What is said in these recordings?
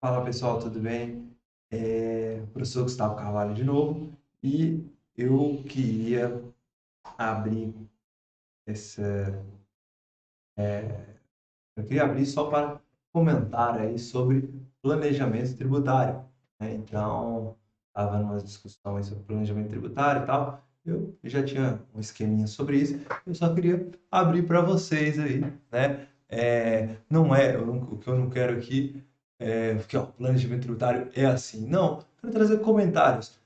Fala pessoal, tudo bem? Professor Gustavo Carvalho de novo, e eu queria abrir essa, eu queria abrir só para comentar aí sobre planejamento tributário, né? Então, estava numa discussão aí sobre planejamento tributário e tal, eu já tinha um esqueminha sobre isso, eu só queria abrir para vocês aí, né? Não é, o que eu não quero aqui porque ó, planejamento tributário é assim. Não, quero trazer comentários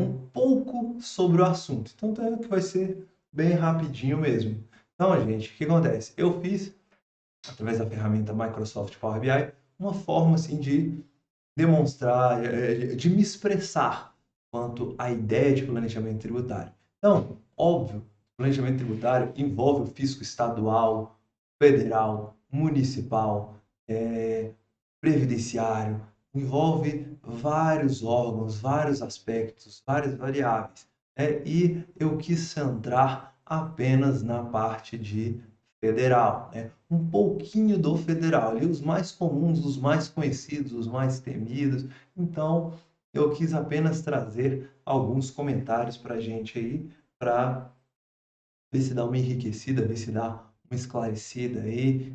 um pouco sobre o assunto. Então, que vai ser bem rapidinho mesmo. Então, gente, o que acontece? Eu fiz através da ferramenta Microsoft Power BI, uma forma assim de demonstrar, de me expressar quanto à ideia de planejamento tributário. Então, óbvio, planejamento tributário envolve o fisco estadual, federal, municipal, previdenciário, envolve vários órgãos, vários aspectos, várias variáveis, né? E eu quis centrar apenas na parte de federal, né? Um pouquinho do federal, ali os mais comuns, os mais conhecidos, os mais temidos. Então, eu quis apenas trazer alguns comentários para a gente aí, para ver se dá uma enriquecida, ver se dá uma esclarecida aí,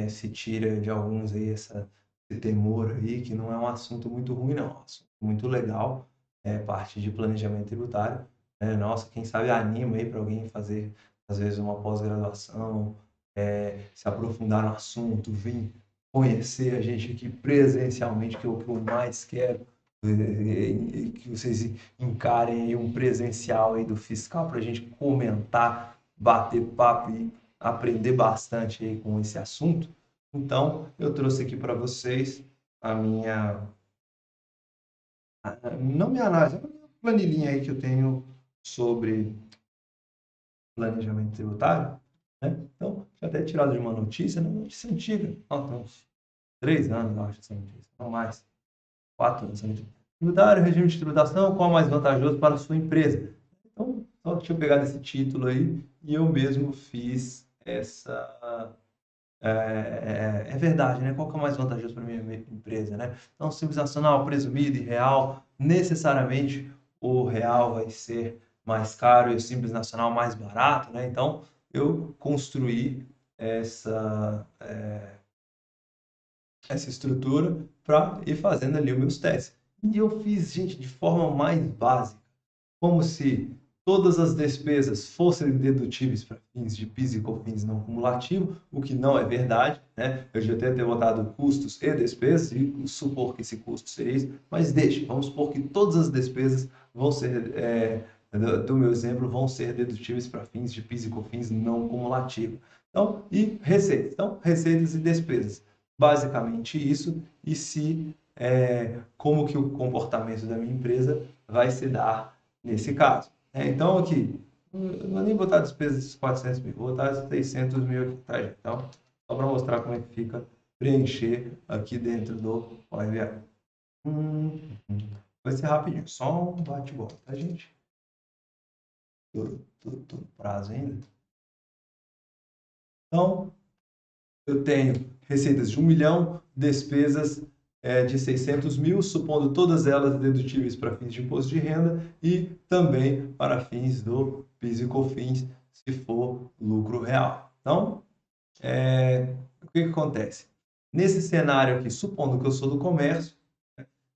se tira de alguns aí esse temor aí, que não é um assunto muito ruim, não, é um assunto muito legal, parte de planejamento tributário, né? Nossa, quem sabe anima aí para alguém fazer, às vezes, uma pós-graduação, se aprofundar no assunto, vir conhecer a gente aqui presencialmente, que é o que eu mais quero, que vocês encarem aí um presencial aí do fiscal para a gente comentar, bater papo e aprender bastante aí com esse assunto. Então, eu trouxe aqui para vocês a minha, não minha análise, a minha planilhinha aí que eu tenho sobre planejamento tributário, né? Então, tinha até tirado de uma notícia, né? Uma notícia antiga, ó, tem uns 3 anos, eu acho, essa notícia, não mais, 4 anos. Tributário, regime de tributação, qual é mais vantajoso para a sua empresa? Então, só tinha pegado esse título aí e eu mesmo fiz essa. É verdade, né? Qual que é o mais vantajoso para a minha empresa, né? Então, simples nacional, presumido e real, necessariamente o real vai ser mais caro e o simples nacional mais barato, né? Então, eu construí essa, essa estrutura para ir fazendo ali os meus testes. E eu fiz, gente, de forma mais básica, como se todas as despesas fossem dedutíveis para fins de PIS e COFINS não cumulativo, o que não é verdade, né? Eu já até ter botado custos e despesas e supor que esse custo seria isso, mas deixe, vamos supor que todas as despesas vão ser, do meu exemplo, vão ser dedutíveis para fins de PIS e COFINS não cumulativo. Então, e receitas. Então, receitas e despesas. Basicamente isso, e se como que o comportamento da minha empresa vai se dar nesse caso. Então, aqui, não vou nem botar despesas de 400 mil, vou botar 600 mil aqui, tá, gente? Então, só para mostrar como é que fica preencher aqui dentro do Power BI. Vai ser rapidinho, só um bate-bola, tá, gente? Tô no prazo ainda. Então, eu tenho receitas de 1 milhão, despesas de 600 mil, supondo todas elas dedutíveis para fins de imposto de renda e também para fins do PIS e COFINS, se for lucro real. Então, o que acontece? Nesse cenário aqui, supondo que eu sou do comércio,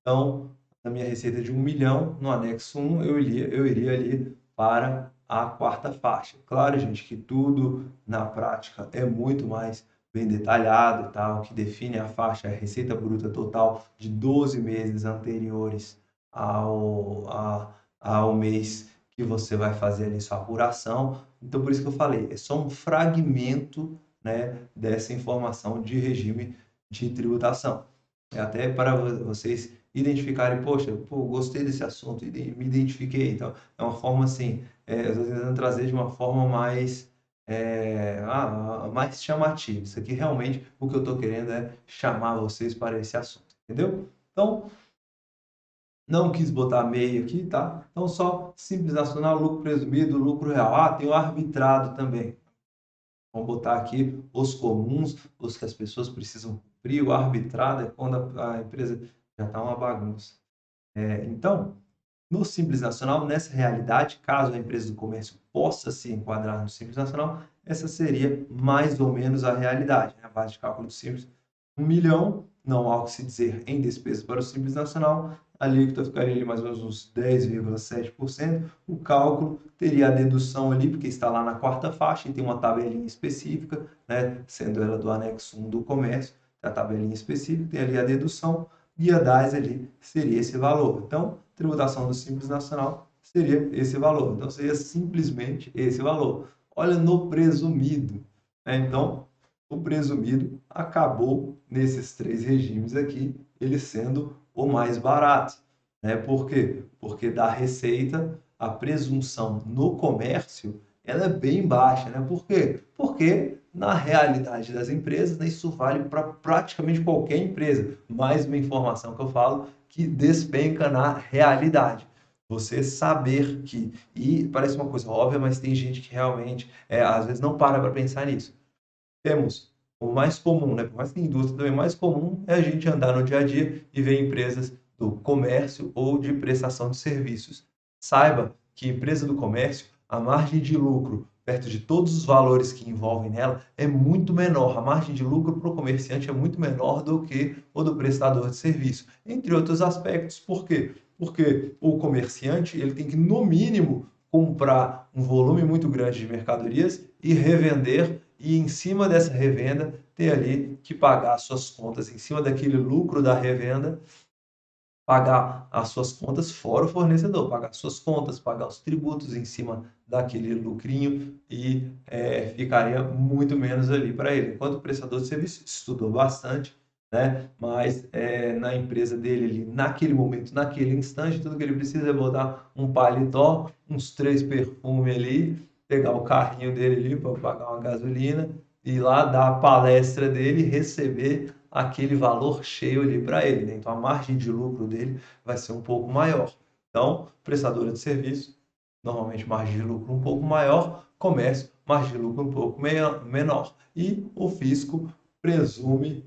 então, na minha receita de 1 milhão, no anexo 1, eu iria ali para a quarta faixa. Claro, gente, que tudo na prática é muito mais bem detalhado e tal, que define a faixa, é a receita bruta total de 12 meses anteriores ao mês que você vai fazer ali sua apuração. Então, por isso que eu falei, é só um fragmento, né, dessa informação de regime de tributação. É até para vocês identificarem, poxa, pô, gostei desse assunto, me identifiquei. Então, é uma forma assim, eu estou tentando trazer de uma forma mais, mais chamativa. Isso aqui realmente o que eu estou querendo é chamar vocês para esse assunto, entendeu? Então, não quis botar meio aqui, tá? Então, só simples nacional, lucro presumido, lucro real. Ah, tem o arbitrado também. Vamos botar aqui os comuns, os que as pessoas precisam frio, arbitrado, é quando a empresa já está uma bagunça. Então, no Simples Nacional, nessa realidade, caso a empresa do comércio possa se enquadrar no Simples Nacional, essa seria mais ou menos a realidade, né? A base de cálculo do Simples, 1 milhão, não há o que se dizer em despesas para o Simples Nacional, a alíquota ficaria ali mais ou menos uns 10,7%, o cálculo teria a dedução ali, porque está lá na quarta faixa e tem uma tabelinha específica, né? Sendo ela do anexo 1 do comércio, a tabelinha específica, tem ali a dedução, e a DAS ali seria esse valor. Então, tributação do Simples Nacional seria esse valor. Então, seria simplesmente esse valor. Olha no presumido, né? Então, o presumido acabou nesses 3 regimes aqui, ele sendo o mais barato, né? Por quê? Porque da receita, a presunção no comércio, ela é bem baixa, né? Por quê? Porque na realidade das empresas, né, isso vale para praticamente qualquer empresa. Mais uma informação que eu falo que despenca na realidade. Você saber que, e parece uma coisa óbvia, mas tem gente que realmente, às vezes, não para pensar nisso. Temos o mais comum, né? Por mais que a indústria também, o mais comum é a gente andar no dia a dia e ver empresas do comércio ou de prestação de serviços. Saiba que empresa do comércio, a margem de lucro, perto de todos os valores que envolvem nela, é muito menor. A margem de lucro para o comerciante é muito menor do que o do prestador de serviço, entre outros aspectos. Por quê? Porque o comerciante ele tem que, no mínimo, comprar um volume muito grande de mercadorias e revender, e em cima dessa revenda ter ali que pagar as suas contas, em cima daquele lucro da revenda, pagar as suas contas fora o fornecedor, pagar as suas contas, pagar os tributos em cima daquele lucrinho e ficaria muito menos ali para ele. Enquanto o prestador de serviço estudou bastante, né? Mas na empresa dele ali, naquele momento, naquele instante, tudo que ele precisa é botar um paletó, uns 3 perfumes ali, pegar o carrinho dele ali para pagar uma gasolina, ir lá dar a palestra dele e receber aquele valor cheio ali para ele, né? Então a margem de lucro dele vai ser um pouco maior. Então, prestadora de serviço, normalmente margem de lucro um pouco maior, comércio, margem de lucro um pouco menor. E o fisco presume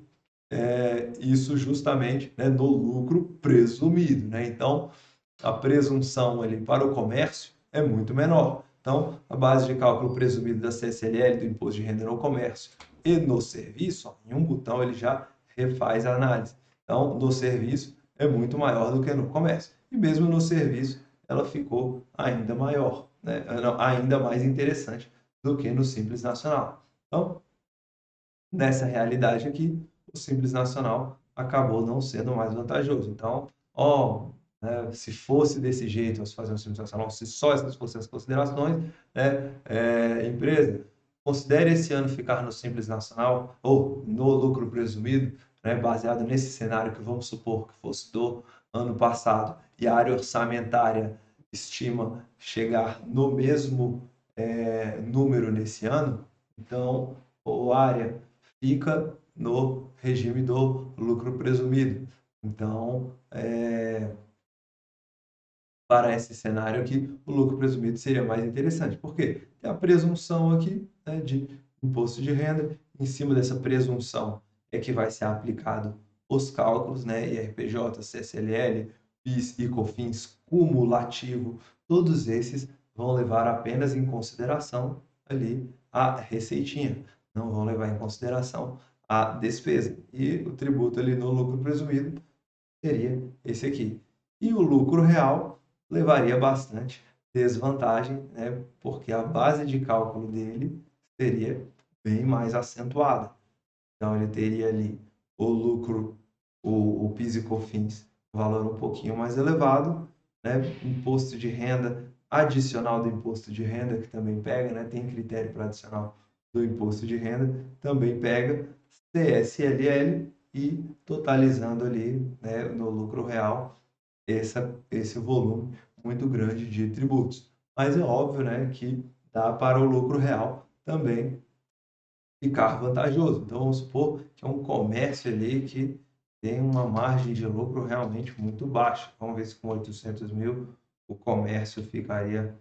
isso justamente, né, no lucro presumido, né? Então, a presunção ali para o comércio é muito menor. Então, a base de cálculo presumido da CSLL, do Imposto de Renda no Comércio e no Serviço, em um botão ele já refaz a análise. Então, no Serviço é muito maior do que no Comércio. E mesmo no Serviço, ela ficou ainda maior, né? Ainda mais interessante do que no Simples Nacional. Então, nessa realidade aqui, o Simples Nacional acabou não sendo mais vantajoso. Então, né, se fosse desse jeito, nós fazer um Simples Nacional, se só essas fossem as considerações, né, empresa, considere esse ano ficar no Simples Nacional ou no lucro presumido, né, baseado nesse cenário que vamos supor que fosse do ano passado e a área orçamentária estima chegar no mesmo número nesse ano, então, a área fica no regime do lucro presumido. Então, para esse cenário aqui, o lucro presumido seria mais interessante. Por quê? Tem a presunção aqui, né, de imposto de renda. Em cima dessa presunção é que vai ser aplicado os cálculos, né, IRPJ, CSLL, PIS e COFINS cumulativo. Todos esses vão levar apenas em consideração ali a receitinha, não vão levar em consideração a despesa. E o tributo ali no lucro presumido seria esse aqui. E o lucro real levaria bastante desvantagem, né? Porque a base de cálculo dele seria bem mais acentuada. Então, ele teria ali o lucro, o PIS e COFINS, valor um pouquinho mais elevado, né? Imposto de renda adicional do imposto de renda, que também pega, né? Tem critério para adicional do imposto de renda, também pega CSLL e totalizando ali, né, no lucro real, esse volume muito grande de tributos. Mas é óbvio, né, que dá para o lucro real também ficar vantajoso. Então, vamos supor que é um comércio ali que tem uma margem de lucro realmente muito baixa. Vamos ver se com 800 mil o comércio ficaria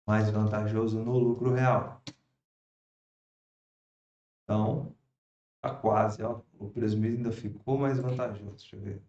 mais vantajoso no lucro real. Então, Tá quase, ó. O presumido ainda ficou mais vantajoso. Deixa eu ver.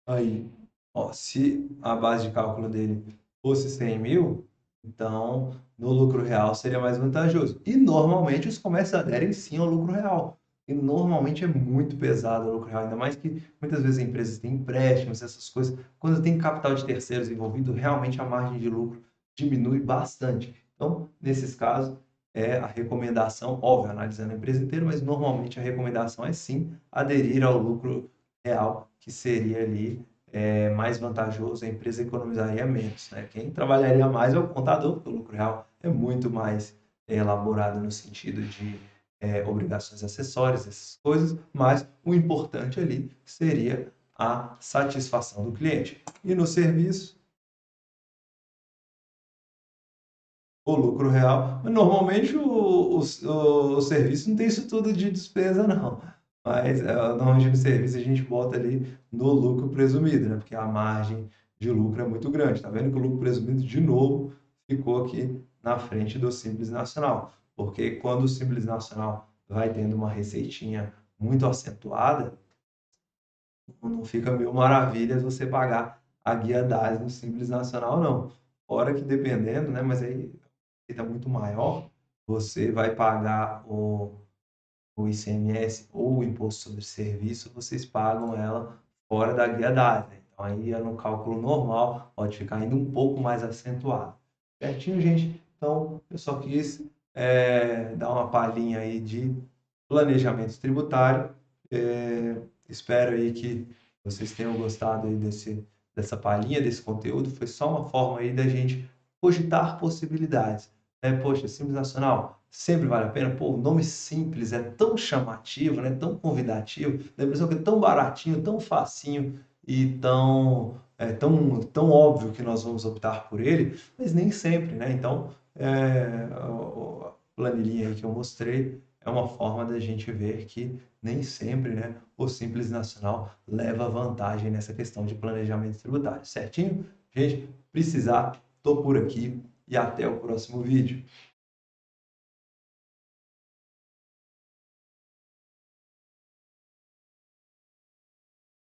Aí, ó, se a base de cálculo dele fosse 100 mil, então no lucro real seria mais vantajoso. E normalmente os comércios aderem sim ao lucro real. E normalmente é muito pesado o lucro real, ainda mais que muitas vezes as empresas têm empréstimos, essas coisas. Quando tem capital de terceiros envolvido, realmente a margem de lucro diminui bastante. Então, nesses casos, é a recomendação, óbvio, analisando a empresa inteira, mas normalmente a recomendação é sim aderir ao lucro real, que seria ali mais vantajoso, a empresa economizaria menos, né? Quem trabalharia mais é o contador, porque o lucro real é muito mais elaborado no sentido de obrigações acessórias, essas coisas, mas o importante ali seria a satisfação do cliente. E no serviço, o lucro real. Normalmente o serviço não tem isso tudo de despesa, não. Mas normalmente no serviço a gente bota ali no lucro presumido, né? Porque a margem de lucro é muito grande. Tá vendo que o lucro presumido, de novo, ficou aqui na frente do Simples Nacional. Porque quando o Simples Nacional vai tendo uma receitinha muito acentuada, não fica mil maravilhas você pagar a guia DAS no Simples Nacional, não. Fora que dependendo, né? Mas aí receita muito maior, você vai pagar o ICMS ou o Imposto sobre Serviço, vocês pagam ela fora da guia DAS, né? Então, aí no cálculo normal pode ficar ainda um pouco mais acentuado. Certinho, gente? Então, eu só quis dar uma palhinha aí de planejamento tributário. Espero aí que vocês tenham gostado aí dessa palhinha, desse conteúdo. Foi só uma forma aí da gente cogitar possibilidades, né? Poxa, Simples Nacional sempre vale a pena. Pô, o nome simples é tão chamativo, né? Tão convidativo. Dá a impressão que é tão baratinho, tão facinho e tão óbvio que nós vamos optar por ele, mas nem sempre, né? Então, a planilhinha aí que eu mostrei é uma forma da gente ver que nem sempre, né, o Simples Nacional leva vantagem nessa questão de planejamento tributário, certinho? Gente, precisar, tô por aqui e até o próximo vídeo.